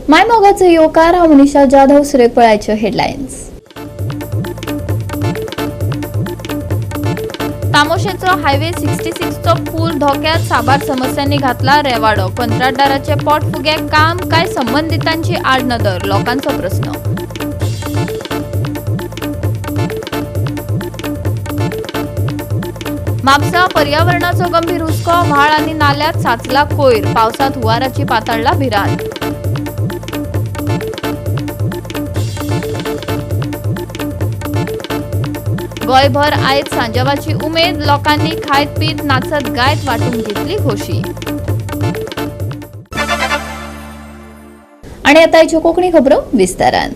मायमोगाचे योकार हांव Manisha Jadhav सुरेपळाचे headlines. तामोशेचो highway 66 चो पूल धोक्यात, साबार समस्यांनी घातला रेवाडो। कंत्राटदाराचे पोटफुगे काम काय संबंधितांची आडनदर, लोकांचो प्रश्न। म्हापसा पर्यावरणाचो गंभीर हुस्को, व्हाळ आणि नाल्यात साचला कोयर, पावसात हुंवाराची पातळला भिरांत। गोयभर आयज सांजवाची उमेद, लोकांनी खायत पीत नाचत गायत वाटून घेतली खोशी। आणि आताच्यो कोंकणी खबरो विस्तारान।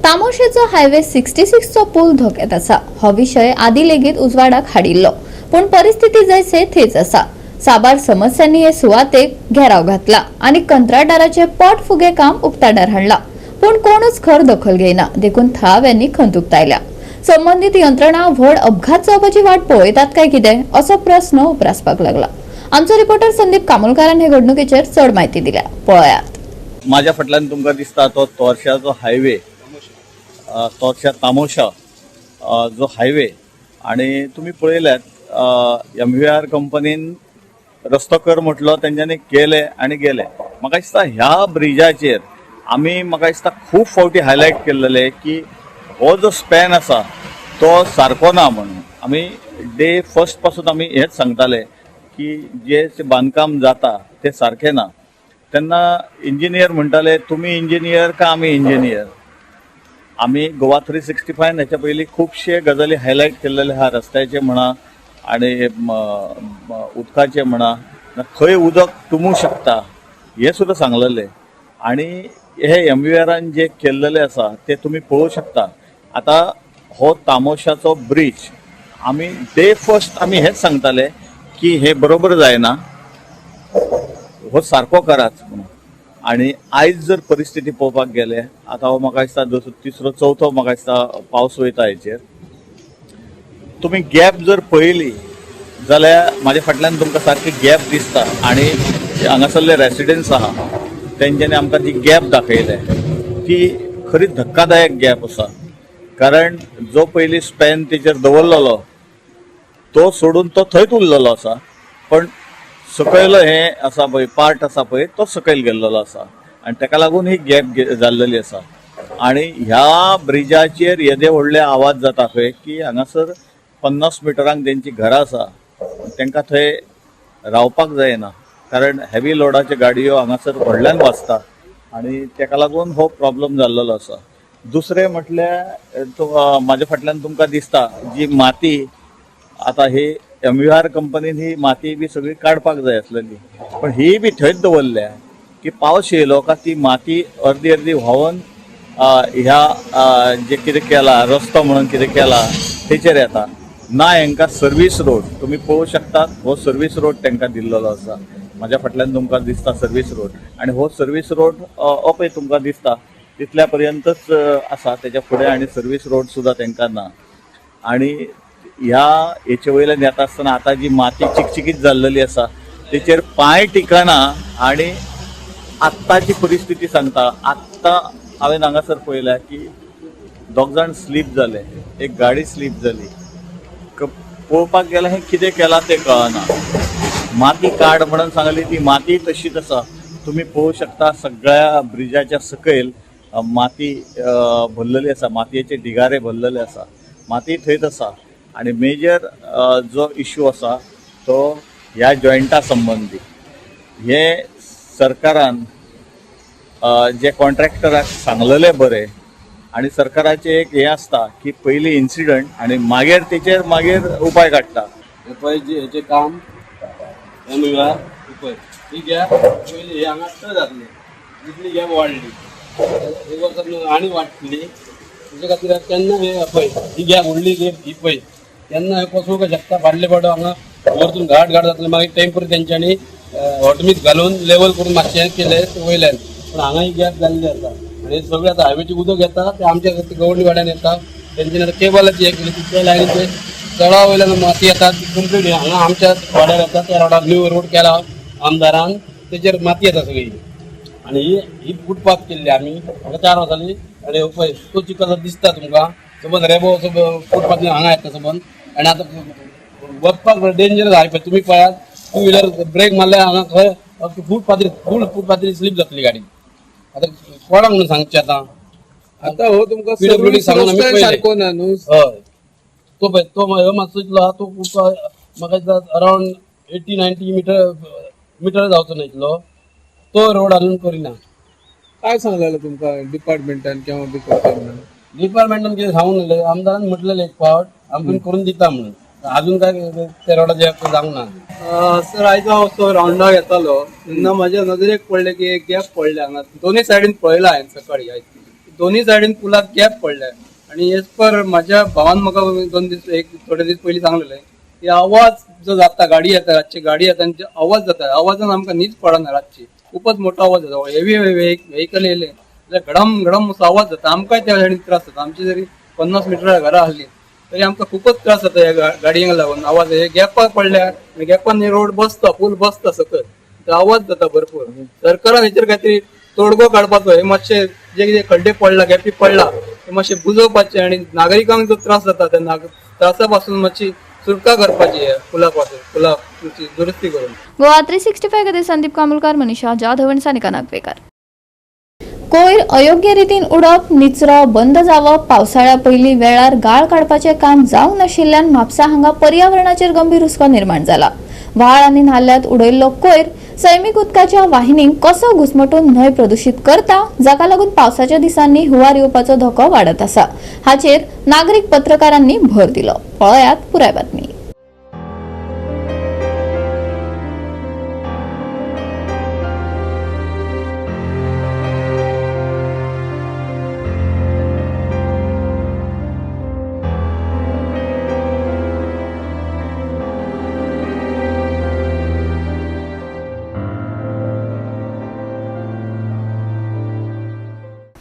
तामोशेचो हायवे 66 चो पूल धोक्यात आसा। हो विशय आदी लेगीत उजवाडाक हाडिल्लो, पण परिस्थिती जैसे थेच आसा। साबार समस्यांनी हे सुवातेक घेराव घातला आणि कंत्राटदाराचे पोटफुगे काम उक्ताडार हाडला, पण कोणूच खर दखल घेयना, देखून थळाव्यांनी खंत उक्तायल्या। संबंधित यंत्रणा व्हड अपघात जावपाची वाट पळयतात काय कितें असो प्रस्न उपरासपाक लागला। आमचो रिपोर्टर संदीप कामोलकारान हे घडणुकेचेर चड म्हायती दिल्या, पळयात। माझ्या फाटल्यान तुमकां दिसता तो तोरशाचो हायवे, तोरशा तामोशा जो हायवे, आणि तुम्ही पळयल्यात MVR कंपनीन रस्तो कर म्हटलो, तेंच्यांनी केले आणि गेले। म्हाका दिसता ह्या ब्रिजाचेर आमी म्हाका दिसता खूब फावटी हायलायट केल्लेले की हो जो स्पॅन आसा तो सारको ना म्हणून। आमी डे फर्स्ट पासून आमी हेच सांगताले की जे बांदकाम जाता ते सारखे ना। तेन्ना इंजिनियर म्हणटाले तुमी इंजिनियर का आमी इंजिनियर। आमी गोवा 365 हेच्या पयलीं खुबशे गजाली हायलायट केल्लेले आहा, रस्त्याचे म्हणा आणि उदकाचे म्हणा, खंय उदक तुंबूंक शकता हे सुद्दां सांगलेले। आणि हे MVRन जे केल्लेले आसा ते तुम्ही पळोवंक शकता। आता हो तामोशाचो ब्रिज आमी डे फर्स्ट आमी हेच सांगताले की हे बरोबर जायना, हो सारको कराच म्हणून। आणि आयज जर परिस्थिती पळोवपाक गेले, आता हो म्हाका दिसता तिसरो चवथो म्हाका दिसता पावस वयता हेचेर। तुम्ही गॅप जर पळयली जाल्यार म्हाज्या फाटल्यान तुमकां सारकी गॅप दिसता, आणि हांगासरले रेसिडेंट्स आहा तेंच्यांनी आमकां ती गॅप दाखयले, ती खरी धक्कादायक गॅप आसा। कारण जो पयलीं स्पॅन तेचेर दवरलेलो तो सोडून तो थंयच उरलेलो आसा, पण सकयल हे आसा पळय पार्ट आसा पळय तो सकयल गेल्लेलो आसा, आणि ताका लागून ही गॅप जाल्लेली आसा। आणि ह्या ब्रिजाचेर येदे व्हडले आवाज जाता खंय की हांगासर 50 मिटरांक तेंची घरां आसा, तांकां थंय रावपाक जायना, कारण हेवी लोडाच्यो गाडयो हांगासर व्हडल्यान वाचता, आणि ताका लागून हो प्रॉब्लेम जाल्लेलो आसा। दुसरें म्हटल्यार म्हाज्या फाटल्यान तुमकां दिसता जी माती, आता ही MVR कंपनीन ही माती बी सगळी काडपाक जाय आसलेली, पण ही बी थंयच दवरल्या की पावस येयलो का ती माती अर्दी अर्दी व्हांवून ह्या जे कितें केला रस्तो म्हणून कितें केला तेचेर येता ना। हांकां सर्वीस रोड तुम्ही पळोवंक शकतात, हो सर्वीस रोड तांकां दिल्लेलो आसा। म्हाज्या फाटल्यान तुमकां दिसता सर्वीस रोड, आणि हो सर्वीस रोड पळय तुमकां दिसता तितल्या पर्यंतच आसा, तेच्या फुडें आनी सर्वीस रोड सुद्दां तांकां ना। आणि ह्या हेचे वयल्यान येता आसतना आतां जी माती चिकचिकीत जाल्लेली आसा तेचेर पांय टिकना, आणि आत्ताची परिस्थिती सांगता, आत्ता हांवें हांगासर पळयल्या की दोग जाण स्लीप जाले, एक गाडी स्लीप जाली। पळोवपाक गेल्यार हें कितें केलां तें कळना। माती काड म्हणून सांगली, ती माती तशीच आसा। तुम्ही पळोवंक शकता सगळ्या ब्रिजाच्या सकयल माती भरलेली आसा, मातयेचे ढिगारे भरलेले आसा, माती थंयच आसा। आणि मेजर जो इश्यू आसा तो ह्या जॉयंटा संबंधी। हे सरकारान जे कॉन्ट्रॅक्टराक सांगलेले बरे, आणि सरकाराचे एक हे आसता की पयली इन्सिडंट आणि मागीर तेचेर मागीर उपाय काडटा। हेचे काम MVR ही गॅप पयली हे हांगा चड जातली, इतली गॅप वाडली, एक वर्स आनी वाडटली, तेजे खातीर केन्ना हे पळय ही गॅप व्हडली गॅप ही पळय केन्ना हे पसूंक शकता। फाडले पावट हांगा वरतून घाट जातले, मागीर टेम्परी तेंच्यांनी हॉटमीत घालून लेवल करून मातशें केले वयल्यान, पण हांगा ही गॅप जाल्ली आसा। आणि सगळें आतां हायवेची उदक येता ते आमच्या गवंडी वाड्यान येता, तेंच्यांनी आतां केबलाची हे केली, त्या लायनीचे तळा वयल्यान माती येता ती कंप्लीट हांगा आमच्या वाड्यार येता, त्या रोडार न्यू रोड केला आमदारान, तेचेर माती येता सगळी। आणि ही फुटपाथ केल्ली आमी म्हाका 4 वर्सांनी आणि पळय तो चिखल दिसता तुमकां सबंद रेबो फुटपाथ हांगा येता सबंद आणि आता वचपाक डेंजरस आहे तुम्ही पळयात 2 व्हीलर ब्रेक मारल्यार हांगा खंय फूल फुटपाथेर स्लीप जातली गाडी आता कोणाक म्हणून सांगचे आता हो तुमका PWD सांगून आम्ही पळयलें. सारको ना न्हू हय तो पळय तो मातसो इतलो आहा तो म्हाका दिसता अरावंड 80-90 मीटर जावचो ना इतलो तो रोड अजून करिना काय सांगलेलं तुमका डिपार्टमेंटान केव्हा बी करता म्हणून डिपार्टमेंटान कितें सांगून दिलें आमदारान म्हटलेलें एक फावट आमकां करून दिता म्हणून अजून काय त्या रोडाचेर जावंक ना सर आयज हांव असो रावंडाक येतालो तेन्ना म्हाज्या नदरेक पडलें की एक गॅप पडले हांगा दोनूय सायडीन पळयला हांवें सकाळी आयज दोनूय सायडीन पुलाक गॅप पडले आणि एज पर म्हाज्या भावान म्हाका 2 दीस थोडे दीस पयलीं सांगलेलें की आवाज जो जाता गाडी येता रातची गाडी येता आनी आवाज जाता आवाजान आमकां न्हीद पडना रातची खूपच मोठो आवाज जाता हेवी व्हेकल येयले जाल्यार घडम घडम असो आवाज जाता आमकांय त्या सायडीन त्रास जाता आमची जरी 50 मिटरा घरा आसली तरी आमकां खूपच त्रास जाता ह्या गाडयांक लागून आवाज हे गॅपाक पडल्या गॅपान रोड बसता पूल बसता सकत तो आवाज जाता भरपूर सरकारान हेचेर काहीतरी तोडगो काडपाचो हे मातशे जे कितें खड्डे पडला गॅपी पडला ते मातशे बुजोवपाचे आणि नागरिकांक जो त्रास जाता त्या त्रासा पासून मातशी सुटका करपाची पुलाची दुरुस्ती करून गोवा 365 खातीर संदीप कामुलकार, मनीषा जाधव आनी सानिका नागवेकर. कोयर अयोग्य रितीन उडप, निचरो बंद जावप, पावसाळ्या पयलीं वेळार गाळ काडपाचें काम जावंक नाशिल्ल्यान म्हापसा हांगा पर्यावरणाचेर गंभीर हुस्को निर्माण जाला. व्हाळ आनी नाल्यांत उडयल्लो कोयर सैमीक उदकाच्या वाहिनींक कसो घुसमटून न्हंय प्रदूषित करता, जाका लागून पावसाच्या दिसांनी हुंवार येवपाचो धोको वाडत आसा. हाचेर नागरीक पत्रकारांनी भर दिलो. पळयात पुराय बातमी.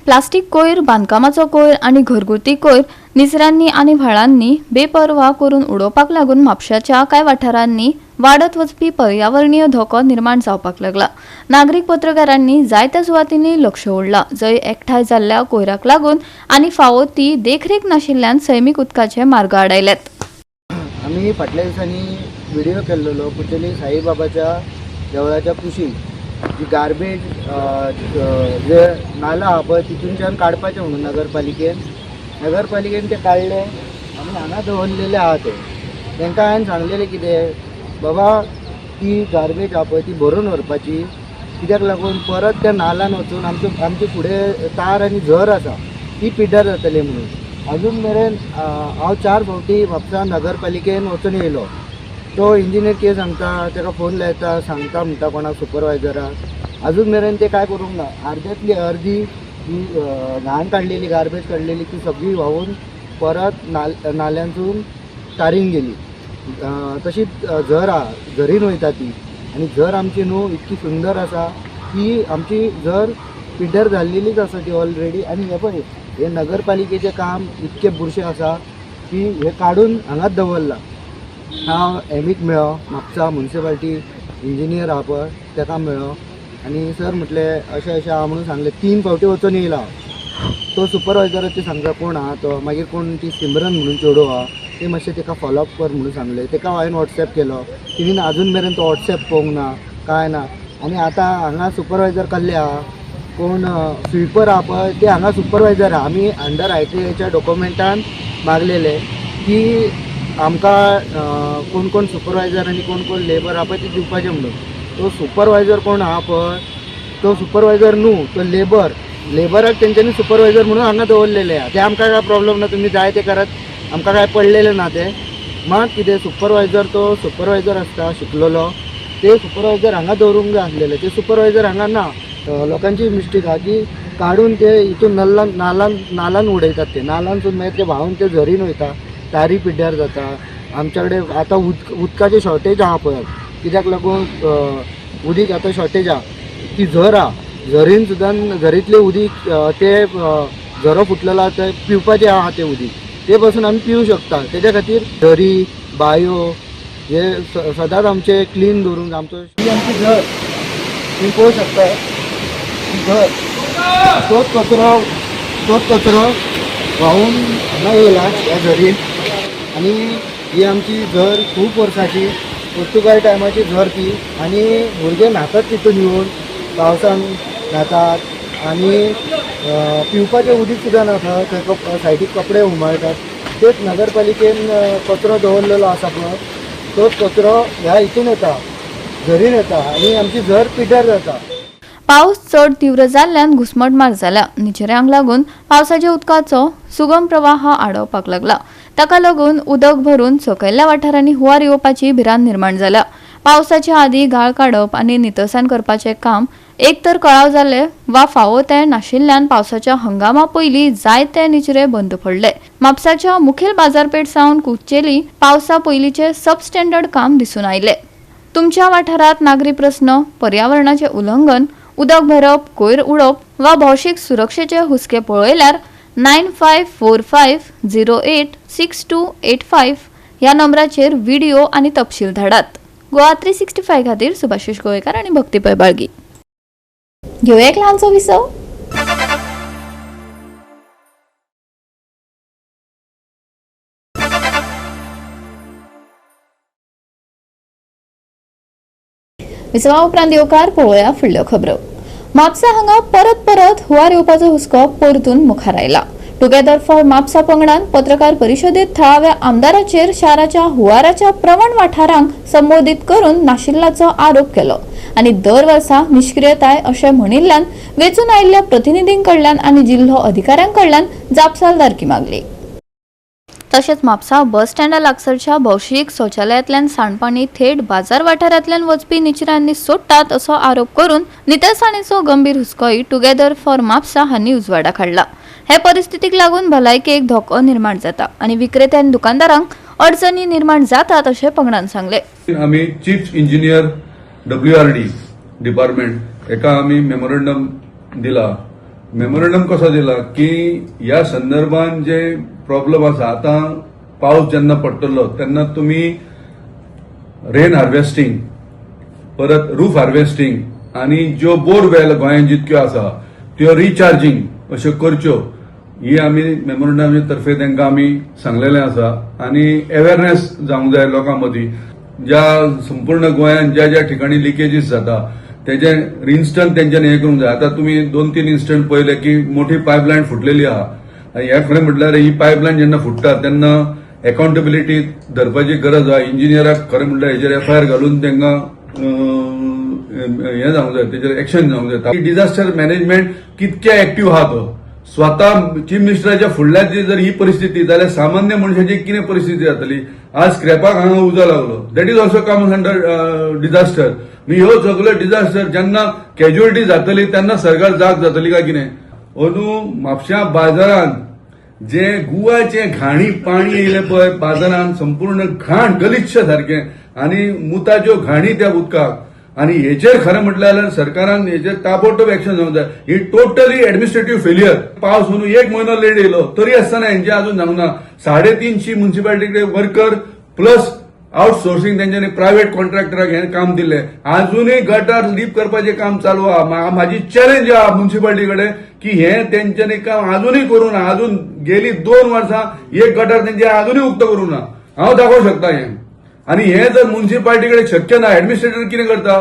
प्लास्टिक कोयर, बांदकामाचो कोयर आणि घरगुती कोयर निसऱ्यांनी आणि व्हाळांनी बेपर्वा करून उडोवपाक लागून म्हापशाच्या कांय वाठारांनी वाडत वचपी पर्यावरणीय धोको निर्माण जावपाक लागला. नागरीक पत्रकारांनी जायत्या सुवातींनी लक्ष ओडला, जंय एकठांय जाल्ल्या कोयराक लागून आणि फावो ती देखरेख नाशिल्ल्यान सैमीक उदकाचे मार्ग आडायल्यात. आम्ही फाटल्या दिसांनी व्हिडिओ केल्लो कुचेली साईबाबाच्या देवळाच्या कुशीक जी गार्बेज जे नाला आहा पळय तितूनच्यान काडपाचें म्हणून नगरपालिकेन ते काडले आनी हांगा दवरलेले आहा ते तांकां हांवें सांगलेलें कितें बाबा ती गार्बेज आहा पळय ती भरून व्हरपाची कित्याक लागून परत त्या नाल्यान वचून आमचे फुडें तार आनी झर आसा ती पिड्ड्यार जातली म्हणून. अजून मेरेन हांव 4 फावटी म्हापसा नगरपालिकेन वचून येयलो. तो इंजिनियर कितें सांगता ताका फोन लायता सांगता म्हणटा कोणाक सुपरवायझराक अजून मेरेन ते काय करूंक ना. अर्ध्यातली अर्दी जी घाण काडलेली गार्बेज काडलेली ती सगळी व्हांवून परत नाल्यांतून तारीन गेली. तशीच झर आहा झरीन वयता ती आनी झर आमची न्हू इतकी सुंदर आसा की आमची झर पिड्ड्यार जाल्लेलीच आसा ती ऑलरेडी. आनी हे पळय हे नगरपालिकेचें काम इतके बुरशें आसा की हे काडून हांगाच दवरला. हांव एमीक मेळ्ळो म्हापसा म्युनिसिपालिटी इंजिनियर आहा पळय ताका मेळ्ळो आनी सर म्हटले अशें अशें आहा म्हणून सांगलें. 3 फावटी वचून येयला तो सुपरवायझराचे सांगता कोण आहा तो मागीर कोण ती सिमरन म्हणून चेडूं आहा ती मातशें ताका फॉलोअप कर म्हणून सांगलें. ताका हांवें वॉट्सॅप केलो तिणेन अजून मेरेन तो वॉट्सॅप पळोवंक ना काय ना. आनी आतां हांगा सुपरवायझर कसले आहा कोण स्विपर आहा पळय ते हांगा सुपरवायझर आहा. आमी अंडर ITIच्या डॉक्युमेंटान मागलेले की आमकां कोण कोण सुपरवायझर आनी कोण कोण लेबर आहा पळय ते दिवपाचें म्हणून. तो सुपरवायझर कोण आहा पळय तो सुपरवायझर न्हू तो लेबराक तेंच्यांनी सुपरवायझर म्हणून हांगा दवरलेले आहा. ते आमकां काय प्रॉब्लेम ना तुमी जाय ते करात आमकां काय पडलेले ना ते. मात कितें सुपरवायझर तो सुपरवायझर आसता शिकलेलो ते सुपरवायझर हांगा दवरूंक जाय आसलेले. ते सुपरवायझर हांगा ना. लोकांची मिस्टेक आहा की काडून ते हितून नालान उडयतात ते नालांसून मागीर ते व्हांवून ते झरीन वयता तारी पिड्ड्यार जाता. आमच्या कडेन आतां उदकाचें शॉर्टेज आहा पळय कित्याक लागून उदीक आतां शॉर्टेज आहा. ती झर आहा झरीन सुद्दां झरीतलें उदीक ते झरो फुटलेलो आहा ते पिवपाचें आहा ते उदीक ते पासून आमी पिवूं शकता. तेज्या खातीर झरी बांयो हे सदांच आमचे क्लीन दवरूंक आमचो ही आमची झर तुम्ही पळोवंक शकता तोच कचरो वाहून हांगा येयला ह्या झरीन आणि ही आमची झर खूब वर्साची पोर्तुगाल टायमाची झर ती आणि भुरगे न्हातात तितून येवन पावसान न्हातात आणि पिवपाचें उदीक सुद्दां नाता थंय सायडीक कपडे हुमळटात. तेच नगरपालिकेन कचरो दवरलेलो आसा पळय तोच कचरो ह्या हितून येता झरीन येता आणि आमची झर पिड्ड्यार जाता. पावस चड तीव्र जाल्ल्यान घुसमटमार जाल्या. निचऱ्यांक लागून पावसाच्या उदकाचो सुगम प्रवाह आडवपाक लागला. ताका लागून उदक भरून सकयल्ल्या वाठारांनी हुंवार येवपाची भिरांत निर्माण जाल्या. पावसाच्या आदीं गाळ काडप आनी नितळसाण करपाचें काम एक तर कळाव जाले वा फावो ते नाशिल्ल्यान पावसाच्या हंगामा पयलीं जायते निचरे बंद पडले. म्हापसाच्या मुखेल बाजारपेठ सावन कुचेली पावसा पयलींचे सबस्टँडर्ड काम दिसून आयले. तुमच्या वाठारात नागरी प्रस्न, पर्यावरणाचें उल्लंघन, उदक भरप, कोयर उडोवप वा भौशीक सुरक्षेचे हुस्के पळयल्यार 9545086285 ह्या नंबराचेर व्हिडिओ आनी तपशील धाडात. गोवा 365 खातीर सुभाशीश गोयेकार आनी भक्तीपय बाळगी. घेऊया एक ल्हानसो विसव. विसवा उपरांत येवकार पळोवया फुडल्यो खबरो. म्हापसा हांगा परत हुंवार येवपाचो हुस्को परतून मुखार आयला. टुगेदर फॉर म्हापसा पंगडान पत्रकार परिशदेत थळाव्या आमदाराचेर शाराच्या हुंवाराच्या प्रवण वाठारांक संबोधीत करून नाशिल्ल्याचो आरोप केलो आनी दर वर्सा निष्क्रियताय अशें म्हणिल्ल्यान वेचून आयिल्ल्या प्रतिनिधींकडल्यान आनी जिल्हो अधिकाऱ्यांकडल्यान जापसालदारकी मागली. तशेंच म्हापसा बस स्टँडा लागसारच्या भौशीक शौचालयांतल्यान सांडपाणी थेट बाजार वाठारांतल्यान वचपी निचऱ्यांनी सोडटात असो आरोप करून नितळसाणीचो गंभीर हुस्कोय टुगेदर फॉर म्हापसा हांणी उजवाडाक हाडला. हे परिस्थितीक लागून भलायकेक धोको निर्माण जाता आनी विक्रेते आनी दुकानदारांक अडचणी निर्माण जातात अशें पंगडान सांगले. आम्ही चीफ इंजिनियर WRD डिपार्टमेंट एका आम्ही मेमोरंडम दिला. मेमोरंडम कसो दिला की ह्या संदर्भात जे प्रॉब्लेम आसा आता पावस जेन्ना पडटलो तेन्ना तुम्ही रेन हार्वेस्टिंग परत रूफ हार्वेस्टिंग आणि ज्यो बोरवेल गोंयांत जितक्यो आसा त्यो रिचार्जिंग अश्यो करच्यो ही आमी मेमोरंडमाच्या तर्फे तांकां आमी सांगलेलें आसा आनी अवेअरनेस जावंक जाय लोकां मदीं. ज्या संपूर्ण गोंयांत ज्या ज्या ठिकाणी लिकेजीस जाता तेजे इन्स्टंट तेंच्यानी हें करूंक जाय. आता तुम्ही 2-3 इन्स्टंट पळयले की मोठी पायपलायन फुटलेली आहा. हे खरें म्हटल्यार ही पायपलायन जेन्ना फुटता तेन्ना अकाउंटेबिलिटी धरपाची गरज आहा. इंजिनियराक खरें म्हटल्यार हेचेर FIR घालून तांकां हें जावंक जाय, तेचेर एक्शन जावंक जाय. डिझास्टर मॅनेजमेंट कितक्या एक्टिव्ह आहा तो. स्वता चीफ मिनिस्टराच्या फुडल्याची जर ही परिस्थिती जाल्यार सामान्य मनशाची कितें परिस्थिती जातली. आज स्क्रॅपाक हांगा उजो लागलो. That is also comes under disaster. ह्यो सगळ्यो डिझास्टर जेन्ना कॅज्युअलिटी जातली तेन्ना सरकार जाग जातली काय कितें. अंदू म्हापशा बाजारांत जे गुवाचे घाणी पाणी येयले पळय बाजारांत संपूर्ण घाण गलिच्छ सारखें आनी मुताच्यो घाणी त्या उदकाक आनी हेचेर खरें म्हटल्यार सरकारान हेचेर ताबडतोब एक्शन जावंक जाय. ही टोटली एडमिनिस्ट्रेटिव्ह फेलियर. पावस म्हणून 1 म्हयनो लेट येयलो तरी आसतना हेंचे अजून जावंक ना. 350 म्युन्सिपालिटी वर्कर प्लस आउटसोर्सिंग तेंच्यांनी प्रायव्हेट कॉन्ट्रॅक्टराक हें काम दिल्लें. अजूनय गटार लीप करपाचें काम चालू आहा. म्हाजी चॅलेंज आहा म्युन्सिपालिटी कडेन की हें तेंच्यांनी काम अजूनय करूं ना. अजून गेली 2 वर्सां एक गटार तेंचे अजूनय उक्तो करूं ना. हांव दाखोवंक शकता हें. आणि हे जर म्युन्सिपालिटी कडेन शक्य ना, ऍडमिनिस्ट्रेटर कितें करता,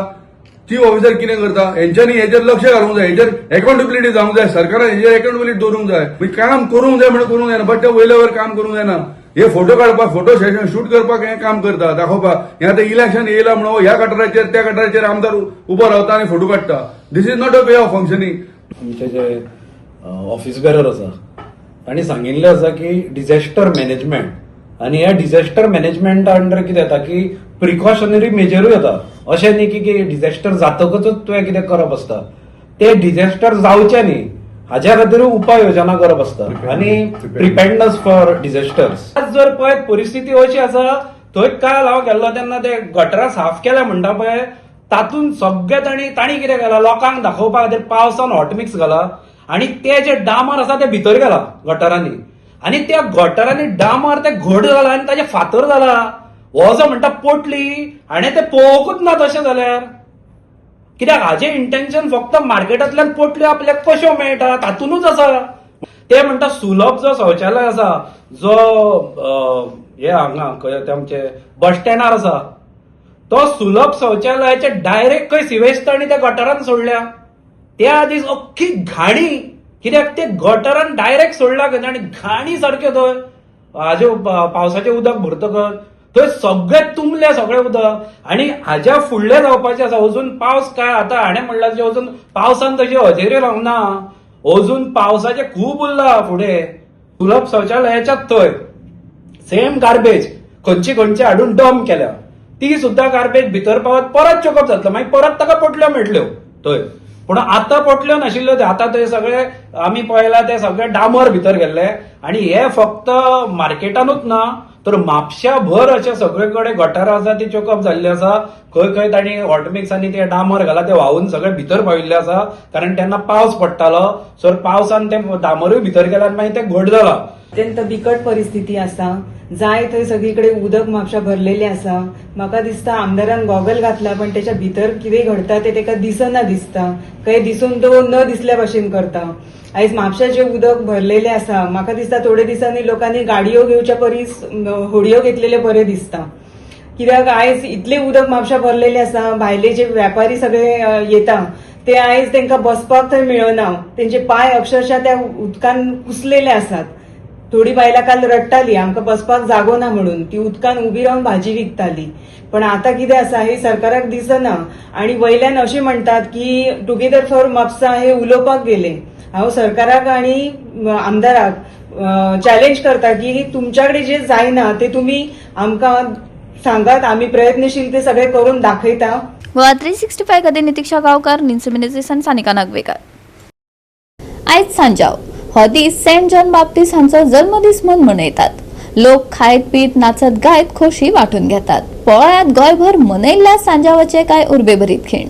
चीफ ऑफिसर कितें करता, हेंच्यांनी हेचेर लक्ष घालूंक जाय. हेचेर अकाउंटेबिलिटी जावंक जाय. सरकारान हेचेर अकाउंटेबिलिटी दवरूंक जाय. काम करूंक जाय म्हणून करूंक जायना. बट ते वयल्या वयर काम करूंक जायना. हे फोटो काडपाक, फोटो सेशन शूट करपाक हें काम करता, दाखोवपाक. हे आतां इलेक्शन येयला म्हणून ह्या गटाराचेर त्या गटाराचेर आमदार उबो रावता आनी फोटो काडटा. This is not a way of functioning. आमचे जे ऑफिस बेरर आसा तांणी सांगिल्लें आसा की डिझास्टर मॅनेजमेंट आनी ह्या डिझास्टर मॅनेजमेंटा अंडर कितें जाता की प्रिकॉशनरी मेजरूय येता. अशें न्ही की डिझास्टर जातकच तुवें कितें करप आसता. ते डिझास्टर जावचे न्ही हाज्या खातीर उपाय योजना करप आसता आनी प्रिपेर्डनेस फॉर डिझास्टर्स. आज जर पळय परिस्थिती अशी आसा थंय काल हांव गेल्लो तेन्ना ते गटरां साफ केल्या म्हणटा पळय तातूंत सगळे तांणी कितें केलां लोकांक दाखोवपा खातीर पावसान हॉट मिक्स घाला आनी ते जे डामर आसा ते भितर गेला गटारांनी आनी त्या गटारांनी डामर ते घट जाला आनी ताजे फातर जाला. हो जो म्हणटा पोटली आनी ते पळोवंकूच ना तशें जाल्यार कित्याक हाजे इंटेन्शन फक्त मार्केटांतल्यान पोटल्यो आपल्याक कश्यो मेळटा तातूनच आसा. ते म्हणटा सुलभ जो शौचालय आसा जो हे हांगा खंय ते आमचे बस स्टँडार आसा तो सुलभ शौचालयाचे डायरेक्ट खंय सिवेज तांणी त्या गटारांत सोडल्या. त्या आदीच अख्खी घाणी कित्याक ते गटारान डायरेक्ट सोडला आनी घाणी सारक्यो थंय हाजे पावसाचें उदक भरतकच थंय सगळें तुंबलें सगळें उदक आनी हाज्या फुडलें जावपाचें आसा. अजून पावस काय आतां हाणें म्हणलां तशें अजून पावसान तशी हजेरी रावना. अजून पावसाचें खूब उरला फुडें. सुलभ शौचालयाच्याच थंय सेम गार्बेज खंयची हाडून डंप केल्या ती सुद्दां गार्बेज भितर पावत परत चोकअप जातलो. मागीर परत ताका पोटल्यो मेळटल्यो थंय. पूण आतां पोटल्यो नाशिल्ल्यो ते आतां थंय सगळे आमी पळयला ते सगळे डांबर भितर गेल्ले. आनी हे फक्त मार्केटानूच ना तर म्हापशा भर अशे सगळे कडेन गटारां आसा ती चोकअप जाल्ली आसा. खंय खंय तांणी हॉटमिक्सांनी ते डांबर घाला ते व्हांवून सगळे भितर पाविल्ले आसा. कारण तेन्ना पावस पडटालो सो पावसान ते डांबरूय भितर गेला आनी मागीर ते घट जाला. अत्यंत बिकट परिस्थिती आसा. जाय थंय सगळीकडे उदक म्हापशा भरलेले आसा. म्हाका दिसता आमदारान गॉगल घातला पण त्याच्या भितर कितें घडटा ते तेका दिसना दिसता. काही दिसून तो न दिसल्या भाशेन करता. आयज म्हापशाचे उदक भरलेले आसा. म्हाका दिसता थोडे दिसांनी लोकांनी गाडयो घेवच्या परीस होडयो घेतलेले बरे दिसता. कित्याक आयज इतले उदक म्हापशा भरलेले आसा. भायले जे व्यापारी सगळे येता ते आयज तांकां बसपाक थंय मेळना. तेंचे पाय अक्षरशः त्या उदकान कुसलेले आसात. थोडी बायलां काल रडटाली आमकां बसपाक जागो ना म्हणून. ती उदकान उबी रावन भाजी विकताली. पण आता कितें आसा हे सरकाराक दिसना आनी वयल्यान अशें म्हणटात की टुगेदर फॉर म्हापसा हे उलोवपाक गेले. हांव सरकाराक आनी आमदाराक चॅलेंज करता की तुमच्याकडे जे जायना ते तुमी आमकां सांगात. आमी प्रयत्नशील ते सगळे करून दाखयता. गोवा 365 खातीर नितीक्षा गांवकार, निन्सुमिनेझेसन सानिका नागवेकर. आयज सांजाव हो दीस सेंट जॉन बाप्तिस्ट हांचो जल्मदीस म्हूण मनयतात. लोक खायत पीत नाचत गायत खोशी वांटून घेतात. पळयात गोंयभर मनयल्ल्या सांजावाचे कांय उर्बेभरीत खीण.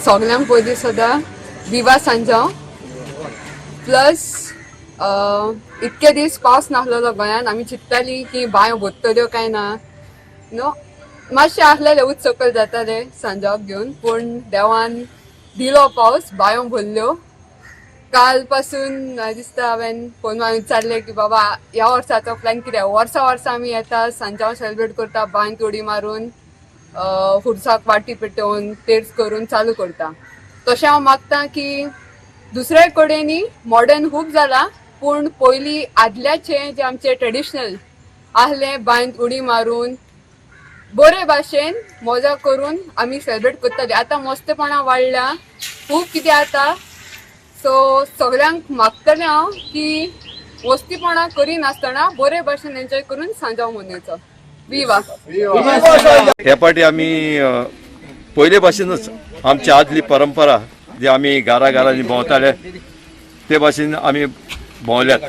सगळ्यांक पयलीं सदां दिवा सांजाव प्लस इतके दीस पावस नासलेलो गोंयान. आमी चिंततालीं की बांयो भरतल्यो काय ना नो मातशें आसलेलें उच सकयल जातालें सांजावक घेवन. पूण देवान दिलो पावस, बांयो भरल्यो. काल पासून दिसता हांवें फोन मारून विचारलें की बाबा ह्या वर्साचो प्लॅन कितें. वर्सा आमी येता सांजाव सेलिब्रेट करता बांयंत उडी मारून फुडसाक वाटी पेटोवन तेर्स करून चालू करता. तशें हांव मागता की दुसरे कडेनी मॉडर्न खूब जाला पूण पयलीं आदल्याचे जे आमचे ट्रेडिशनल आहले बांयंत उडी मारून बरे भाशेन मजा करून आमी सेलिब्रेट करताली. आतां मस्तेपणां वाडल्या खूब कितें जाता. सो सगळ्यांक मागतलें हांव की मस्तीपणां करिनासतना बरे भाशेन एन्जॉय करून सांजाव मनयचो. विवा. ह्या फावटी आमी पयले भाशेनच आमची आदली परंपरा जी आमी घरांनी भोंवताले ते भाशेन आमी भोंवल्यात.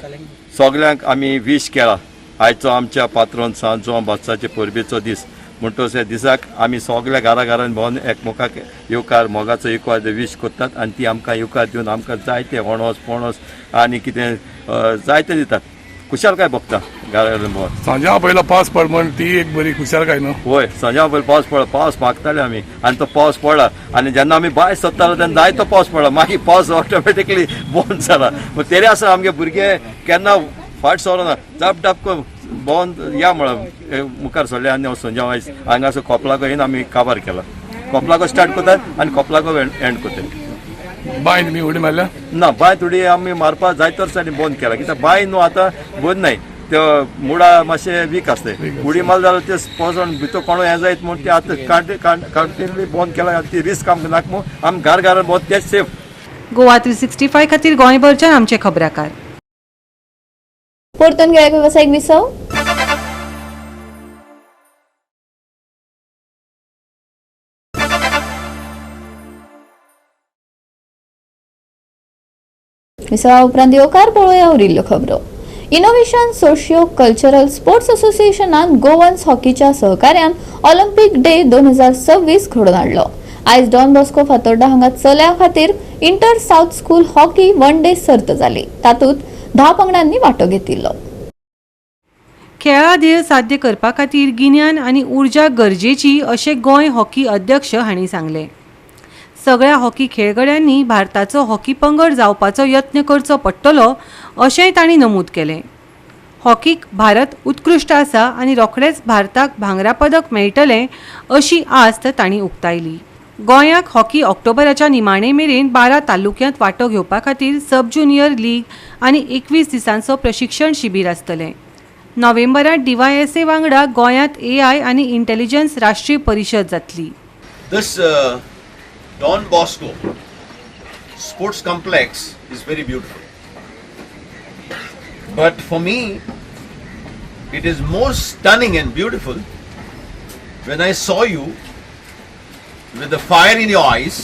सगल्यांक आमी विश केला. आयचो आमच्या पात्रोन सांजो बात्साचे परबेचो दीस म्हणटच ह्या दिसाक आमी सगल्या घरांनी भोंवन एकमेकाक येवकार मोगाचो येवकार विश करतात आनी ती आमकां येवकार दिवन आमकां जायते अणस पणस आनी कितें जायते दितात. खुशालकाय भोगता गार्डन सांजा पयलो पावस पड म्हण ती एक बरी खुशालकाय न्हू. होय सांजा पयलीं पावस पडलो, पावस मागताले आमी आनी तो पावस पडला आनी जेन्ना आमी भायर सरतालो तेन्ना जायतो पावस पडला, मागीर पावस ऑटोमॅटिकली बंद जाला. तेरे आसा आमगे भुरगे केन्ना फाट सरोना, जाप डाप करून भोंवन या म्हळ्यार मुखार सरले आनी संजा आयज हांगासर कोपलाको येवन आमी काबार केला. कोपलाको स्टार्ट कोतात आनी कोपलाको एंड कोतात. बाय तुमी उडी मारल्या ना बाय थोडी आमी मारपा जायतर सायडीन बंद केला, कित्याक बाय न्हू आतां बंद नाय, त्यो मुडा मातशे वीक आसताय. उडी मारले जाल्यार ते पावसान भितर कोण हें जायत म्हूण ते आतां कंटिन्युअली बंद केला. ती रिस्क आमकां नाका म्हूण आमी घरान बंद तेच सेफ. गोवा 365 खातीर गोंयभरच्यान आमचे खबराकार. परतून गिरायक वेवसायीक विसव. विसवा उपरांत येवकार पळोवया उरिल्ल्यो खबरो. इनोव्हेशन सोशियो कल्चरल स्पोर्ट्स असोसिएशनान गोवन्स हॉकीच्या सहकार्यान ऑलिंपिक डे 2026 घडोवन हाडलो. आयज डॉन बॉस्को फातोर्डा हांगा चल्या खातीर inter south school hockey one day सर्त जाली. तातूंत 10 पंगडांनी वांटो घेतिल्लो. खेळा ध्येय साध्य करपा खातीर गिन्यान आनी उर्जा गरजेची अशें गोंय हॉकी अध्यक्ष हांणी सांगलें. सगळ्या हॉकी खेळगड्यांनी भारताचो हॉकी पंगड जावपाचो यत्न करचो पडटलो अशेंय तांणी नमूद केलें. हॉकीक भारत उत्कृश्ट आसा आनी रोखडेच भारताक भांगरा पदक मेळटलें अशी आस्त तांणी उक्तायली. गोंयाक हॉकी ऑक्टोबराच्या निमाणे मेरेन 12 तालुक्यांत वांटो घेवपा खातीर सब ज्युनियर लीग आनी 21 दिसांचो प्रशिक्षण शिबीर आसतलें. नोव्हेंबरांत DYSA वांगडा गोंयांत AI आनी इंटेलिजन्स राष्ट्रीय परिशद जातली. Don Bosco Sports Complex is very beautiful. But for me, it is more stunning and beautiful when I saw you with the fire in your eyes,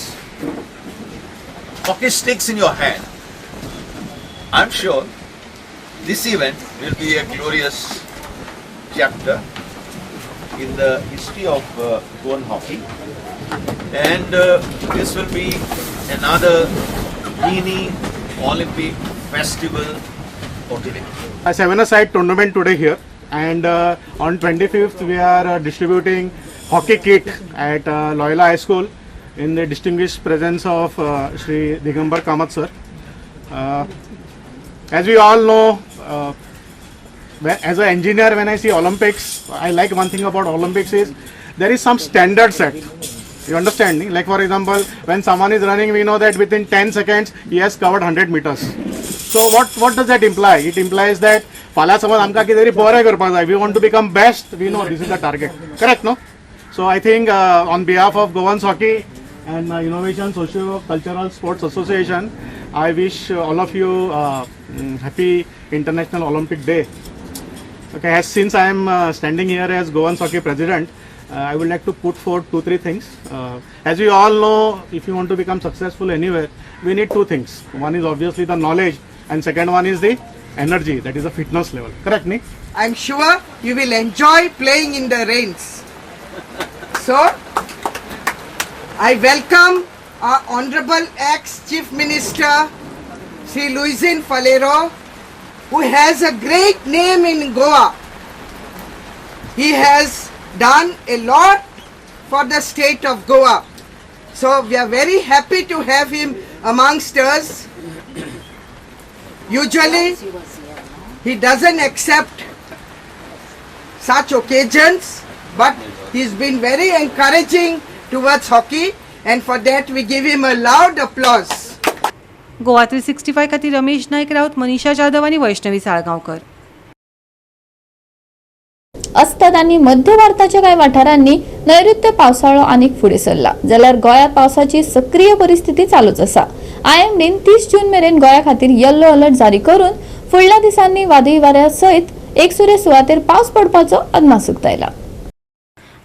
hockey sticks in your hand. I'm sure this event will be a glorious chapter in the history of Goan hockey. And this will be another mini Olympic festival for today. A 7-a-side tournament today here, and on 25th we are distributing hockey kit at Loyola High School in the distinguished presence of Shri Digambar Kamath sir. As we all know, as an engineer, when I see Olympics, I like one thing about Olympics is there is some standard set. You understand me? Like for example, when someone is running, we know that within 10 seconds he has covered 100 meters. So what does that imply? It implies that फाल्यां समज आमकां कितें तरी बरें करपाक जाय, we want to become best, we know this is the target. Correct, no? So I think on behalf of Goans Hockey and Innovation Socio Cultural Sports Association, I wish all of you happy International Olympic Day. Okay, since I am standing here as Goans Hockey President, I would like to put forth 2-3 things. As we all know, if you want to become successful anywhere, we need 2 things. One is obviously the knowledge, and second one is the energy, that is the fitness level. Correct me? I'm sure you will enjoy playing in the rains. So, I welcome our Honorable ex-Chief Minister, Sri Luisin Falero, who has a great name in Goa. He has done a lot for the state of Goa. So we are very happy to have him amongst us. Usually he doesn't accept such occasions, but he's been very encouraging towards hockey, and for that we give him a loud applause. Goa 365 खातीर रमेश नायक राऊत, मनीषा जाधव आनी वैष्णवी साळगांवकर. अस्तंत आनी मध्य भारताच्या कांय वाठारांनी नैऋत्य पावसाळो आनीक फुडें सरला, जाल्यार गोंयांत पावसाची सक्रीय परिस्थिती चालूच आसा. IMDन 30 जून मेरेन गोंया खातीर येल्लो अलर्ट जारी करून फुडल्या दिसांनी वादळी वाऱ्या सयत एकसुरे सुवातेर पावस पडपाचो अदमास उक्तायला.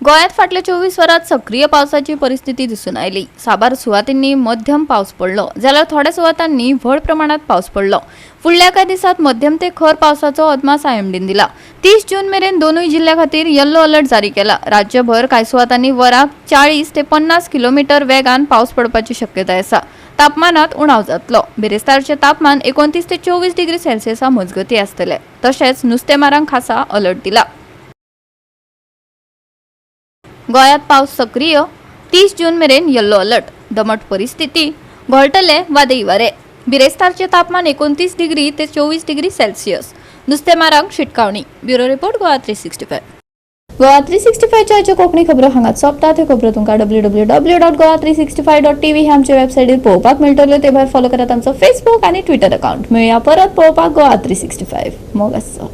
गोंयांत फाटल्या 24 वरांत सक्रिय पावसाची परिस्थिती दिसून आयली. साबार सुवातींनी मध्यम पावस पडलो जाल्यार थोड्या सुवातांनी व्हड प्रमाणात पावस पडलो. फुडल्या कांय दिसांत मध्यम ते खर पावसाचो अदमास आयएमडीन दिला. 30 जून मेरेन दोनूय जिल्ह्या खातीर येल्लो अलर्ट जारी केला. राज्यभर कांय सुवातांनी वराक 40 ते 50 किलोमीटर वेगान पावस पडपाची शक्यताय आसा. तापमानात उणाव जातलो. बिरेस्तारचे तापमान 29 ते 24 डिग्री सेल्सियसा मजगती आसतले. तशेंच नुस्तेमारांक खासा अलर्ट दिला. गोंयांत पावस सक्रिय, 30 जून मेरेन येल्लो अलर्ट. दमट परिस्थिती, घोळटले वादळी वारे. बिरेस्तारचे तापमान 29 डिग्री ते 24 डिग्री सेल्सियस. नुस्तेमारांक शिटकावणी. Bureau report Goa 365. गोवा 365च्या आयच्यो कोंकणी खबरो हांगाच सोंपतात. ह्यो खबरो तुमकां www.goa365.tv हे आमचे वेबसायटीर पळोवपाक मेळटल्यो. ते भायर फॉलो करात आमचो फेसबूक आनी ट्विटर अकाउंट. मेळुया परत पळोवपाक गोवा 365. मोग आसचो.